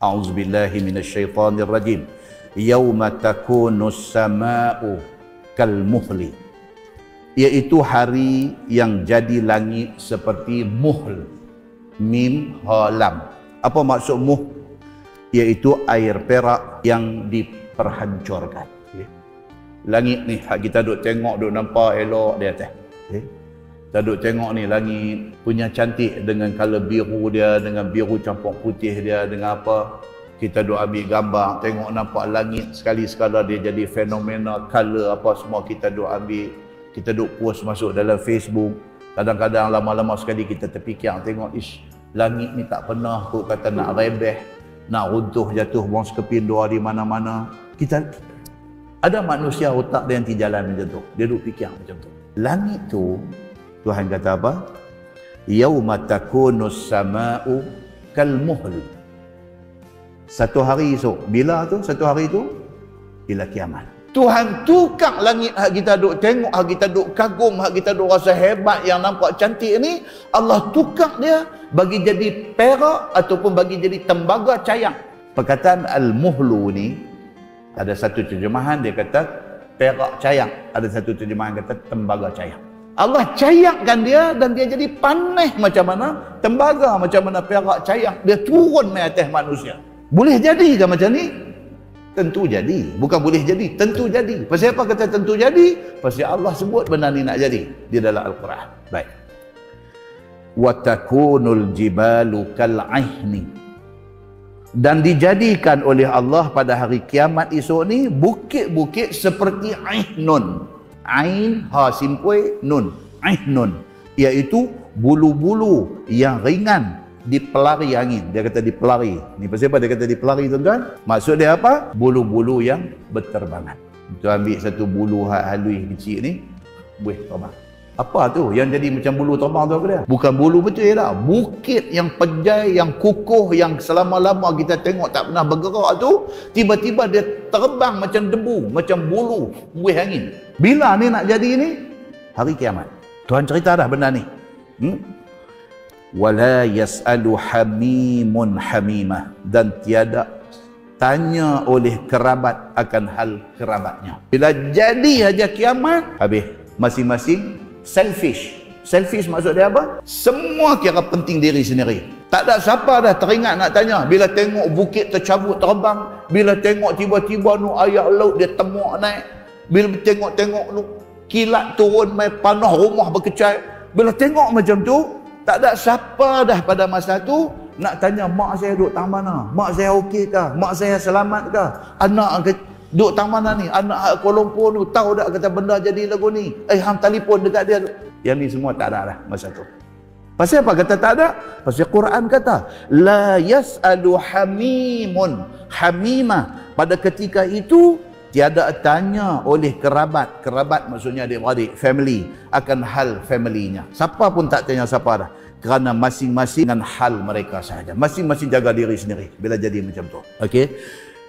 A'udzubillahi minasyaitonirrajim. Yauma takunus sama'u kalmuhli, iaitu hari yang jadi langit seperti muhl. Mim ha lam. Apa maksud muhl? Iaitu air perak yang diperhancurkan. Langit ni hak kita duk tengok, duk nampak elok di atas. Kita duk tengok ni langit punya cantik dengan color biru dia, dengan biru campur putih dia, dengan apa. Kita duk ambil gambar, tengok nampak langit sekali sekala dia jadi fenomena color apa semua, kita duk ambil, kita duk post masuk dalam Facebook. Kadang-kadang lama-lama sekali kita terfikir tengok, ish, langit ni tak pernah aku kata nak rebeh, nak runtuh jatuh buang sekeping dua di mana-mana. Kita ada manusia otak dia yang jalan macam tu. Dia duk fikir macam tu. Langit tu Tuhan kata apa? Yauma takunus sama'u kalmuhl. Satu hari esok. Bila tu? Satu hari tu? Bila kiamat. Tuhan tukar langit hak kita duk tengok, hak kita duk kagum, hak kita duk rasa hebat yang nampak cantik ni, Allah tukar dia bagi jadi perak ataupun bagi jadi tembaga cayang. Perkataan al-muhlu ni ada satu terjemahan dia kata perak cayang, ada satu terjemahan kata tembaga cayang. Allah cayangkan dia dan dia jadi panas macam mana tembaga, macam mana perak cayang, dia turun mai atas manusia. Boleh jadi ke macam ni? Tentu jadi. Bukan boleh jadi, tentu jadi. Pasal apa kata tentu jadi? Pasal Allah sebut benda ni nak jadi di dalam Al-Quran. Baik. Wa takunul jibalu kal'ihni. Dan dijadikan oleh Allah pada hari kiamat esok ni bukit-bukit seperti ihnun. Ain ha simpui nun. Ihnun, iaitu bulu-bulu yang ringan dipelari angin. Dia kata dipelari. Ni pasal apa dia kata dipelari, tuan-tuan? Maksud dia apa? Bulu-bulu yang berterbangan. Kita ambil satu bulu halus kecil ni, buih terbang. Apa tu yang jadi macam bulu terbang tu apa dia? Bukan bulu betul ya tak? Bukit yang pejai, yang kukuh, yang selama-lama kita tengok tak pernah bergerak tu, tiba-tiba dia terbang macam debu, macam bulu buih angin. Bila ni nak jadi ni? Hari kiamat. Tuhan cerita dah benda ni. Wala yas'alu hamimun hamimah, dan tiada tanya oleh kerabat akan hal kerabatnya. Bila jadi aja kiamat, habis masing-masing selfish. Selfish maksud dia apa? Semua kira penting diri sendiri. Tak ada siapa dah teringat nak tanya. Bila tengok bukit tercabut terbang, bila tengok tiba-tiba nu air laut dia temuk naik, bila tengok-tengok nu kilat turun mai panah rumah berkecai, bila tengok macam tu, tak ada siapa dah pada masa tu nak tanya mak saya duduk tang mana, mak saya okey ke, mak saya selamat ke, anak duduk tang mana ni, anak Kuala Lumpur ni tahu tak kata benda jadi lagu ni, hang telefon dekat dia. Yang ni semua tak ada dah masa tu. Pasal apa kata tak ada? Pasal Quran kata la yas'alu hamimun hamimah. Pada ketika itu tiada tanya oleh kerabat. Kerabat maksudnya adik-beradik, family, akan hal familynya. Siapa pun tak tanya siapa dah. Kerana masing-masing dengan hal mereka sahaja. Masing-masing jaga diri sendiri bila jadi macam tu. Okey.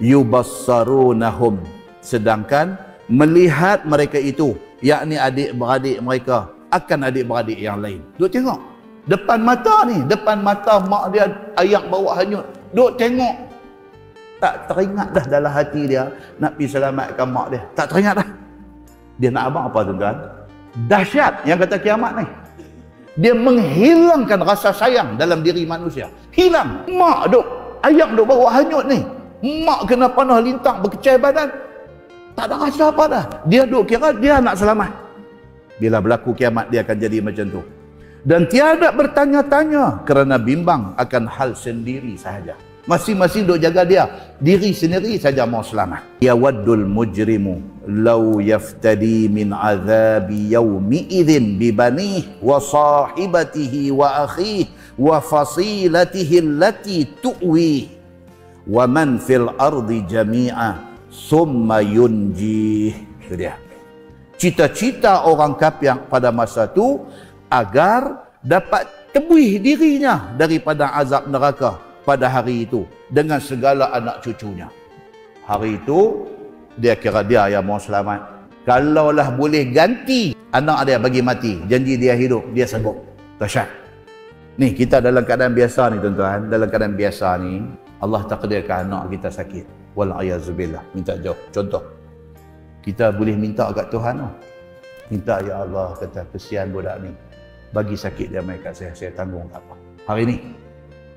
Yubassarunahum. Sedangkan melihat mereka itu, yakni adik-beradik mereka akan adik-beradik yang lain. Duk tengok. Depan mata ni, depan mata mak dia ayak bawa hanyut. Duk tengok. Tak teringat dah dalam hati dia nak pergi selamatkan mak dia. Tak teringat dah. Dia nak abang apa tuan-tuan? Dahsyat yang kata kiamat ni. Dia menghilangkan rasa sayang dalam diri manusia. Hilang. Mak duk, ayak duk bawa hanyut ni. Mak kena panah lintang berkecai badan. Tak ada rasa apa dah. Dia duk kira dia nak selamat. Bila berlaku kiamat dia akan jadi macam tu. Dan tiada bertanya-tanya kerana bimbang akan hal sendiri sahaja. Masing-masing duk jaga dia diri sendiri saja mau selamat. Ya waddul mujrimu law yaftadi min azabi yaumi idzin bi banihi wa sahibatihi wa akhihi wa fasilatihi allati tuwi wa man fil ardi jami'a summa yunjih. Itu dia. Cita-cita orang kafir pada masa tu agar dapat tebus dirinya daripada azab neraka pada hari itu dengan segala anak cucunya. Hari itu dia kira dia yang mau selamat. Kalaulah boleh ganti anak dia bagi mati, janji dia hidup, dia sanggup. Dahsyat. Ni kita dalam keadaan biasa ni tuan-tuan, dalam keadaan biasa ni Allah takdirkan anak kita sakit, wal-ayazubillah, minta jauh. Contoh, kita boleh minta kat Tuhan, minta, ya Allah, kata kesian budak ni, bagi sakit dia mai kat saya tanggung tak apa. Hari ni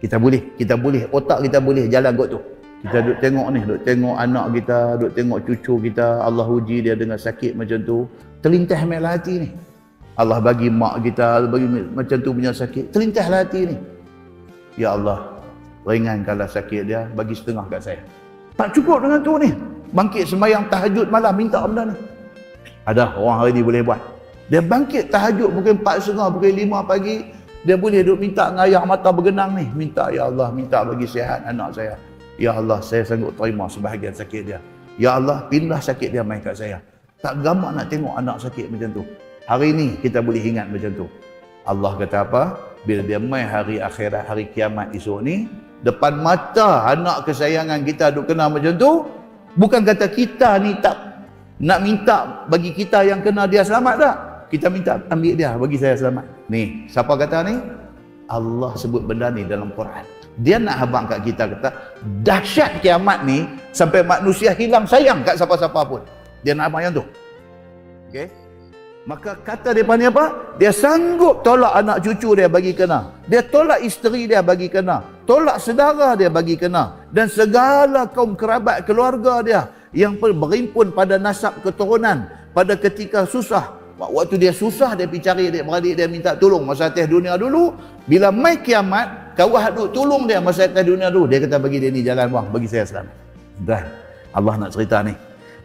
kita boleh, otak kita boleh jalan kot tu. Kita duk tengok ni, duk tengok anak kita, duk tengok cucu kita, Allah uji dia dengan sakit macam tu, terlintas dalam hati ni. Allah bagi mak kita bagi macam tu punya sakit, terlintas dalam hati ni. Ya Allah, ringankanlah sakit dia, bagi setengah kat saya. Tak cukup dengan tu ni. Bangkit sembahyang tahajud malam minta benda ni. Ada orang hari ni boleh buat. Dia bangkit tahajud pukul 4.30, pukul 5 pagi, dia boleh duk minta dengan air mata bergenang ni. Minta, ya Allah, minta bagi sihat anak saya. Ya Allah, saya sanggup terima sebahagian sakit dia. Ya Allah, pindah sakit dia mai kat saya. Tak gamak nak tengok anak sakit macam tu. Hari ni kita boleh ingat macam tu. Allah kata apa? Bila dia mai hari akhirat, hari kiamat esok ni, depan mata anak kesayangan kita duk kena macam tu, bukan kata kita ni tak nak minta bagi kita yang kena dia selamat tak. Kita minta ambil dia, bagi saya selamat. Ni, siapa kata ni? Allah sebut benda ni dalam Quran. Dia nak habang kat kita, kata dahsyat kiamat ni sampai manusia hilang sayang kat siapa-siapa pun. Dia nak habang yang tu. Okey. Maka kata depan ni apa? Dia sanggup tolak anak cucu dia bagi kena. Dia tolak isteri dia bagi kena. Tolak saudara dia bagi kena. Dan segala kaum kerabat keluarga dia yang berimpun pada nasab keturunan pada ketika susah. Waktu dia susah, dia pergi cari adik-beradik dia minta tolong masa atas dunia dulu. Bila mai kiamat, kawah duk tolong dia masa atas dunia dulu. Dia kata bagi dia ni jalan bang, bagi saya selamat. Dan Allah nak cerita ni.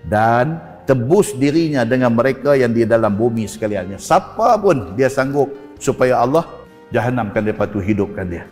Dan tebus dirinya dengan mereka yang di dalam bumi sekaliannya. Siapa pun dia sanggup supaya Allah jahanamkan dia, lepas tu hidupkan dia.